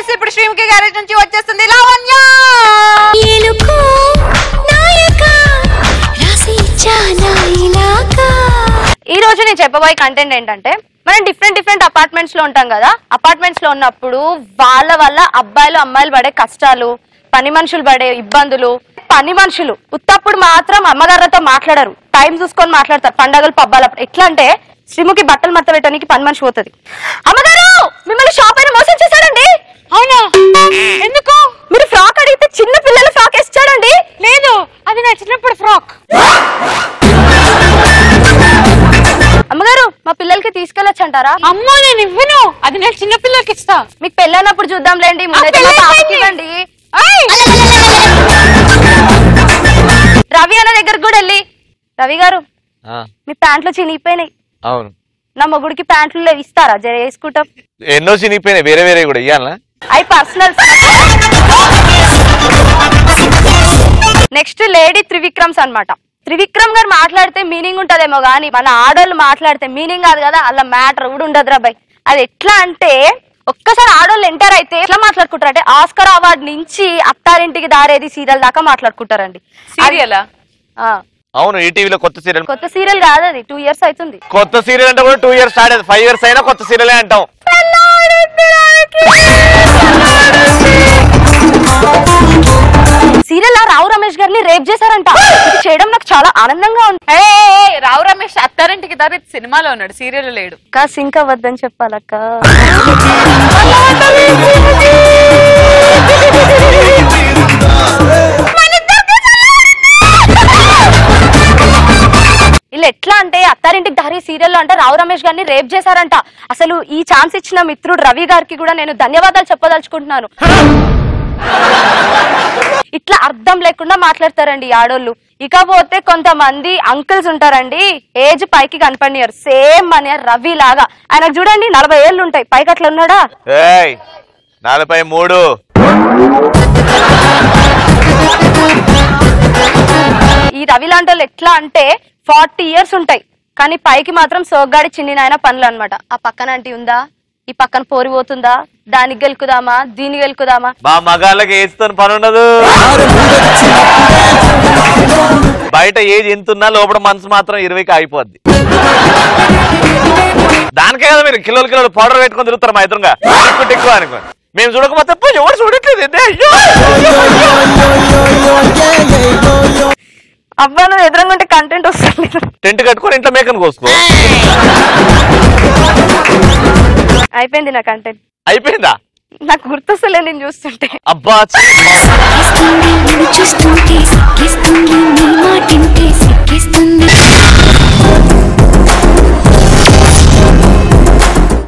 Guys ఇప్పుడు Sreemukhi garage నుంచి వచ్చేస్తుంది లావణ్య. ఈ రోజు నేను చెప్పబోయే కంటెంట్ ఏంటంటే మనం డిఫరెంట్ అపార్ట్మెంట్స్ లో ఉంటాం కదా. అపార్ట్మెంట్స్ లో ఉన్నప్పుడు వాళ్ళ వల్ల అబ్బాయిలు అమ్మాయిలు పడే కష్టాలు, పని మనుషులు పడే ఇబ్బందులు. పని మనుషులు ఉత్తప్పుడు మాత్రం అమ్మగారితో మాట్లాడరు, టైం చూసుకొని మాట్లాడతారు. పండగలు పబ్బాలప్పుడు ఎట్లా అంటే శ్రీముఖి బట్టలు మడత పెట్టడానికి పని మనిషి పోతుంది. అమ్మగారు మిమ్మల్ని షాప్ అయినా మోసం చేశాడండి. అవునా? ఎందుకు? మీరు ఫ్రాక్ అడిగితే చిన్న పిల్లలు ఫ్రాక్ ఇచ్చాడండి. లేదు, అది నా చిన్నప్పుడు ఫ్రాక్. అమ్మగారు మా పిల్లలకి తీసుకెళ్ళొచ్చు అంటారా? అమ్మో నేను ఇవ్వను, అది నేను చిన్న పిల్లలకి ఇస్తా. మీకు పెళ్ళైనప్పుడు చూద్దాంలేండి, ఇవ్వండి. రవి అన్న దగ్గరకు కూడా వెళ్ళి, రవి గారు మీ ప్యాంట్లు చినిగిపోయినాయి. అవును, నా మొగుడికి ప్యాంట్లు ఇస్తారా? జర వేసుకుంటాం. ఎన్నో చినిగిపోయినాయి, వేరే వేరే కూడా ఇయ్యాలా? అవి పర్సనల్. నెక్స్ట్ లేడీ త్రివిక్రమ్స్ అన్నమాట. త్రివిక్రమ్ గారు మాట్లాడితే మీనింగ్ ఉంటదేమో గానీ మన ఆడోళ్ళు మాట్లాడితే మీనింగ్ కాదు కదా, అలా మ్యాటర్ కూడా ఉండదు రాబాయ్. అది ఎట్లా అంటే ఒక్కసారి ఆడోళ్ళు ఎంటర్ అయితే ఎట్లా మాట్లాడుకుంటారు అంటే ఆస్కర్ అవార్డు నుంచి అత్తారింటికి దారేది సీరియల్ దాకా మాట్లాడుకుంటారండి. సీరియల్ అవును, ఈటీవీలో కొత్త సీరియల్. కొత్త సీరియల్ కాదు, అది 2 years అవుతుంది. కొత్త సీరియల్ అంటే కూడా 2 years స్టార్ట్ అయింది. 5 years అయినా కొత్త సీరియలే అంటాం. సీరియల్ రావు రమేష్ గారిని రేప్ చేశారంట. ఇది చేయడం నాకు చాలా ఆనందంగా ఉంది. రావు రమేష్ అత్తారింటికి దారి సినిమాలో ఉన్నాడు, సీరియల్ లేడు. సింక్ అవ్వద్దని చెప్పాలక్క. వీళ్ళు ఎట్లా అంటే అత్తారింటికి దారి సీరియల్లో అంటే రావు రమేష్ గారిని రేప్ చేశారంట. అసలు ఈ ఛాన్స్ ఇచ్చిన మిత్రుడు రవి గారికి కూడా నేను ధన్యవాదాలు చెప్పదలుచుకుంటున్నాను. ఇట్లా అర్థం లేకుండా మాట్లాడతారండి ఆడోళ్ళు. ఇకపోతే కొంతమంది అంకుల్స్ ఉంటారండి, ఏజ్ పైకి కనపడినారు, సేమ్ మన రవి లాగా. ఆయనకు చూడండి 40 ఏళ్ళు ఉంటాయి, పైకి అట్లా ఉన్నాడా? 43. ఈ రవి లాంటి వాళ్ళు ఎట్లా అంటే 40 years ఉంటాయి, కానీ పైకి మాత్రం సోగ్గాడి చిన్ని నాయన పనులు అనమాట. ఆ పక్కన అంటే ఉందా, ఈ పక్కన పోరిపోతుందా, దానికి గెలుకుదామా, దీనికి గెలుకుదామా. మా మగాళ్ళకి ఏజ్తో పని ఉండదు. బయట ఏజ్ ఎంతున్నా లోపల మనసు మాత్రం 20కి అయిపోద్ది. దానికే కదా మీరు కిలోలు పౌడర్ పెట్టుకొని తిరుగుతారు మా ఎదురుగా ఎక్కువ అనుకోండి. మేము చూడకపోతే ఎవరు చూడట్లేదు. అబ్బా నువ్వు ఎదురుగా ఉంటే కంటెంట్ వస్తుంది. టెంట్ కట్టుకొని ఇంట్లో మేకను కోసుకో. అయిపోయింది నా కంటెంట్. అయిపోయిందా? నాకు గుర్తొస్తలే నేను చూస్తుంటే. అబ్బా